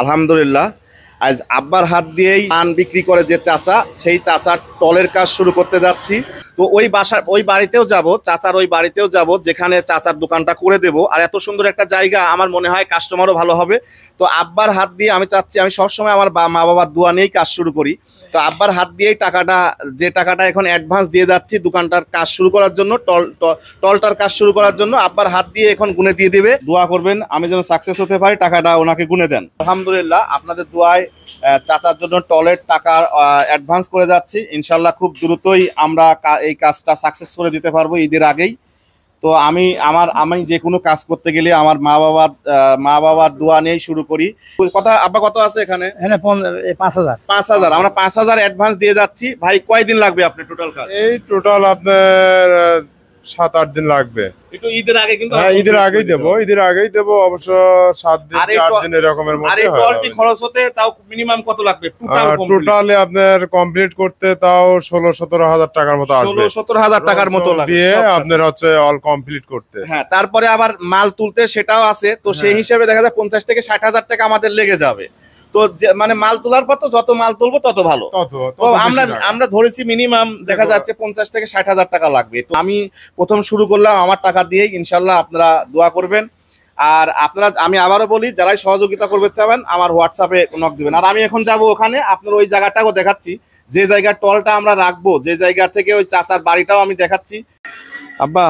আলহামদুলিল্লাহ। আজ আব্বার হাত দিয়েই পান বিক্রি করে যে চাচা, সেই চাচার টলের কাজ শুরু করতে যাচ্ছি। তো ওই বাড়িতেও যাব, চাচার ওই বাড়িতেও যাব, যেখানে চাচার দোকানটা করে দেব। আর এত সুন্দর একটা জায়গা, আমার মনে হয় কাস্টমারও ভালো হবে। তো আব্বার হাত দিয়ে আমি চাচ্ছি, আমি সবসময় আমার মা বাবার দোয়া নিয়েই কাজ শুরু করি। তো আব্বার হাত দিয়েই যে টাকাটা এখন অ্যাডভান্স দিয়ে যাচ্ছি দোকানটার কাজ শুরু করার জন্য, টলটার কাজ শুরু করার জন্য, আব্বার হাত দিয়ে এখন গুনে দিয়ে দিবে। দোয়া করবেন আমি যেন সাকসেস হতে পারি, টাকাটা ওনাকে গুনে দেন। আলহামদুলিল্লাহ, আপনাদের দোয়ায় চাচার জন্য টলের টাকা অ্যাডভান্স করে যাচ্ছি। ইনশাল্লাহ খুব দ্রুতই আমরা এই কাজটা সাকসেস করে দিতে পারবো ঈদের আগেই। তো আমি যে কোনো কাজ করতে গেলে আমার মা বাবার দোয়া নিয়েই শুরু করি। কথা আব্বা, কত আছে এখানে? ৫,০০০। ৫,০০০। আমরা ৫,০০০ অ্যাডভান্স দিয়ে যাচ্ছি। ভাই কয়দিন লাগবে আপনি টোটাল কাজ? এই টোটাল আপনার ৭-৮ দিন লাগবে। একটু ঈদের আগে কিন্তু ঈদের আগেই দেবো অবশ্য ৭ দিন ৮ দিন এরকমের মধ্যে। আর এই টলটি খরচ হতে তাও মিনিমাম কত লাগবে টোটালি আপনার কমপ্লিট করতে? তাও ১৬-১৭ হাজার টাকার মতো আসবে। ১৬-১৭ হাজার টাকার মতো লাগবে দিয়ে আপনার হচ্ছে অল কমপ্লিট করতে। হ্যাঁ, তারপরে আবার মাল তুলতে সেটাও আছে। তো সেই হিসেবে দেখা যায় ৫০ থেকে ৬০ হাজার টাকা আমাদের লেগে যাবে। তো মানে মাল তোলার পর তো যত মাল তুলবো তত ভালো। তো আমরা ধরেছি মিনিমাম দেখা যাচ্ছে ৫০ থেকে ৬০ হাজার টাকা লাগবে। তো আমি প্রথম শুরু করলাম আমার টাকা দিয়েই। ইনশাল্লাহ আপনারা দোয়া করবেন। আর আমি আবারও বলি, যারাই সহযোগিতা করতে চাবেন আমার হোয়াটসঅ্যাপে নক দিবেন। আর আমি এখন যাব ওখানে, আপনার ওই জায়গাটাও দেখাচ্ছি, যে জায়গার টলটা আমরা রাখবো, যে জায়গা থেকে ওই চাচার বাড়িটাও আমি দেখাচ্ছি। আব্বা,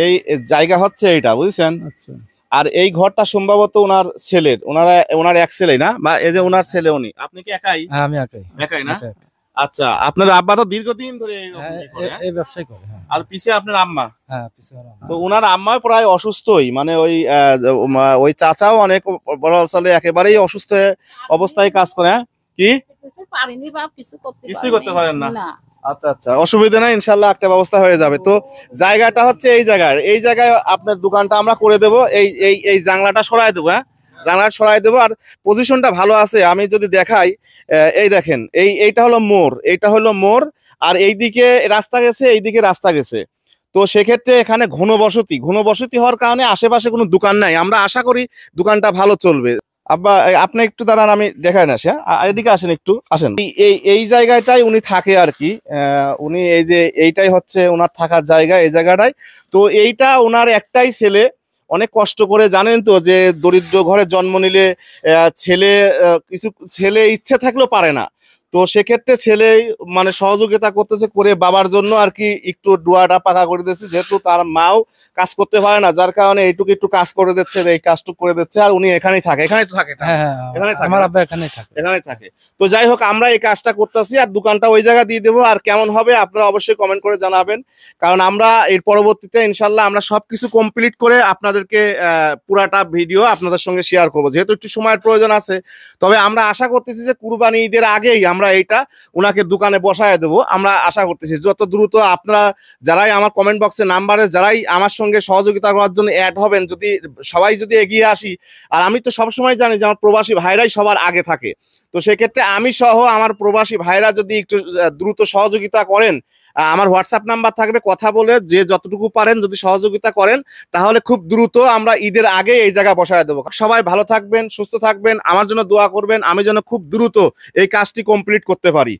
এই জায়গা হচ্ছে এইটা, বুঝছেন? আর এই ঘরটা সম্ভবত ওনার এক ছেলে না, বা এই যে ওনার ছেলে, উনি। আপনি কি একাই? হ্যাঁ, আমি একাই না? আচ্ছা, আপনার আব্বা তো দীর্ঘদিন ধরে এই ব্যবসায় করে। আর পিছে আপনার আম্মা? হ্যাঁ, তো ওনার আম্মা প্রায় অসুস্থই, মানে ওই চাচাও অনেক বড় চলে, একেবারেই অসুস্থ অবস্থায় কাজ করে। কি কিছুই করতে পারেন না? আচ্ছা আচ্ছা, অসুবিধা নাই, ইনশাল্লাহ একটা ব্যবস্থা হয়ে যাবে। তো জায়গাটা হচ্ছে এই জায়গায় আপনার দোকানটা আমরা করে দেবো। এই জানলাটা সরাই দেবো। হ্যাঁ, জানলাটা সরাই দেবো। আর পজিশনটা ভালো আছে, আমি যদি দেখাই, এই দেখেন, এইটা হলো মোড়, আর এইদিকে রাস্তা গেছে, এইদিকে রাস্তা গেছে। তো সেক্ষেত্রে এখানে ঘনবসতি হওয়ার কারণে আশেপাশে কোনো দোকান নাই। আমরা আশা করি দোকানটা ভালো চলবে। আব্বা, আপনি একটু দাঁড়ান, আমি দেখাই না। এদিকে আসেন, একটু আসেন। এই জায়গাটাই উনি থাকে আর কি। উনি এইটাই হচ্ছে ওনার থাকার জায়গা, এই জায়গাটাই। তো এইটা ওনার একটাই ছেলে, অনেক কষ্ট করে, জানেন তো যে দরিদ্র ঘরে জন্ম নিলে কিছু ছেলে ইচ্ছে থাকলেও পারে না। তো সেক্ষেত্রে ছেলে মানে সহযোগিতা করতেছে, করে বাবার জন্য আর কি একটু ডুয়াটা পাকা করে দিচ্ছে, যেহেতু তার মাও কাজ করতে পারে না, যার কারণে এইটুকু একটু কাজ করে দিচ্ছে, এই কাজটুকু করে দিচ্ছে। আর উনি এখানেই থাকে। এখানেই থাকে। তো যাই হোক, আমরা এই কাজটা করতেছি, আর দোকানটা ওই জায়গা দিয়ে দেবো। আর কেমন হবে আপনারা অবশ্যই কমেন্ট করে জানাবেন, কারণ আমরা এর পরবর্তীতে ইনশাল্লাহ আমরা সবকিছু কমপ্লিট করে আপনাদেরকে পুরাটা ভিডিও আপনাদের সঙ্গে শেয়ার করবো, যেহেতু একটু সময়ের প্রয়োজন আছে। তবে আমরা আশা করতেছি যে কুরবানি ঈদের আগেই আমরা এইটা ওনাকে দোকানে বসায় দেবো। আমরা আশা করতেছি যত দ্রুত আপনারা যারাই আমার কমেন্ট বক্সে নাম্বারে যারাই আমার সঙ্গে সহযোগিতা করার জন্য অ্যাড হবেন, সবাই যদি এগিয়ে আসি। আর আমি তো সবসময় জানি যে আমার প্রবাসী ভাইরাই সবার আগে থাকে। তো সেক্ষেত্রে আমি সহ আমার প্রবাসী ভাইরা যদি একটু দ্রুত সহযোগিতা করেন, আমার হোয়াটসঅ্যাপ নাম্বার থাকবে, কথা বলে যে যতটুকু পারেন যদি সহযোগিতা করেন, তাহলে খুব দ্রুত আমরা ঈদের আগে এই জায়গা বসায় দেবো। সবাই ভালো থাকবেন, সুস্থ থাকবেন, আমার জন্য দোয়া করবেন, আমি যেন খুব দ্রুত এই কাজটি কমপ্লিট করতে পারি।